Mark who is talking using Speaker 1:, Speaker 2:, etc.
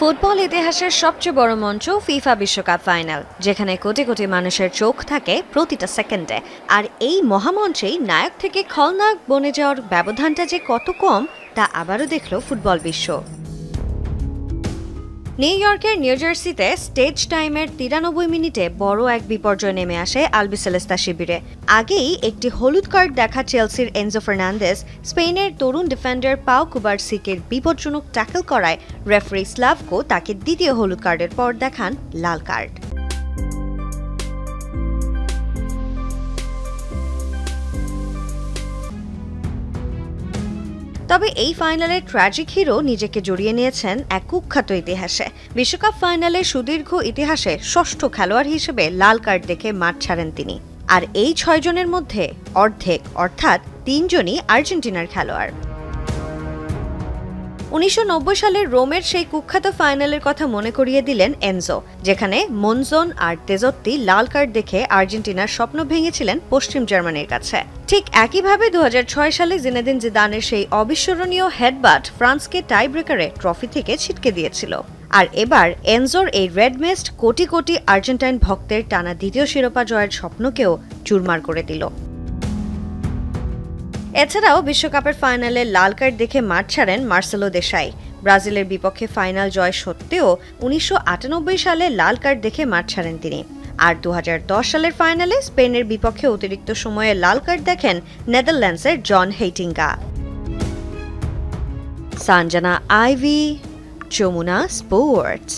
Speaker 1: Football ইতিহাসের সবচেয়ে বড় মঞ্চ ফিফা বিশ্বকাপ ফাইনাল, যেখানে কোটি কোটি মানুষের চোখ থাকে প্রতিটা সেকেন্ডে। আর এই মহামঞ্চেই নায়ক থেকে খলনায়ক বনে যাওয়ার ব্যবধানটা যে কত কম তা আবারও দেখল ফুটবল বিশ্ব। নিউ ইয়র্কের নিউ জার্সিতে স্টেজ টাইমের 93 মিনিটে বড় এক বিপর্যয় নেমে আসে আলবিসেলেস্তা শিবিরে। আগেই একটি হলুদ কার্ড দেখা চেলসির এনজো ফার্নান্দেজ স্পেনের তরুণ ডিফেন্ডার পাও কুবারসিকের বিপজ্জনক ট্যাকল করায় রেফারি স্লাভকো তাকে দ্বিতীয় হলুদ কার্ডের পর দেখান লাল কার্ড। তবে এই ফাইনালের ট্র্যাজিক হিরো নিজেকে জড়িয়ে নিয়েছেন এক কুখ্যাত ইতিহাসে। বিশ্বকাপ ফাইনালের সুদীর্ঘ ইতিহাসে ষষ্ঠ খেলোয়াড় হিসেবে লাল কার্ড দেখে মাঠ ছাড়েন তিনি। আর এই 6 জনের মধ্যে অর্ধেক অর্থাৎ 3 জনই আর্জেন্টিনার খেলোয়াড়। 1990 সালের রোমের সেই কুখ্যাত ফাইনালের কথা মনে করিয়ে দিলেন এনজো, যেখানে মনজোন আর তেজত্তি লাল কার্ড দেখে আর্জেন্টিনার স্বপ্ন ভেঙেছিলেন পশ্চিম জার্মানির কাছে। ঠিক একইভাবে 2006 সালে জিনেদিন জিদানের সেই অবিস্মরণীয় হেডবাট ফ্রান্সকে টাই ব্রেকারে ট্রফি থেকে ছিটকে দিয়েছিল। আর এবার এনজোর এই red mist crore crore Argentine ভক্তের টানা দ্বিতীয় শিরোপা জয়ের স্বপ্নকেও চুরমার করে দিল। এছাড়াও বিশ্বকাপের ফাইনালে লাল কার্ড দেখে মাঠ ছাড়েন মার্সেলো দেশাই। ব্রাজিলের বিপক্ষে ফাইনাল জয় সত্ত্বেও 1998 সালে লাল কার্ড দেখে মাঠ ছাড়েন তিনি। আর 2010 সালের ফাইনালে স্পেনের বিপক্ষে অতিরিক্ত সময়ে লাল কার্ড দেখেন নেদারল্যান্ডসের John Heitinga. Sanjana Ivy, Jamuna sports.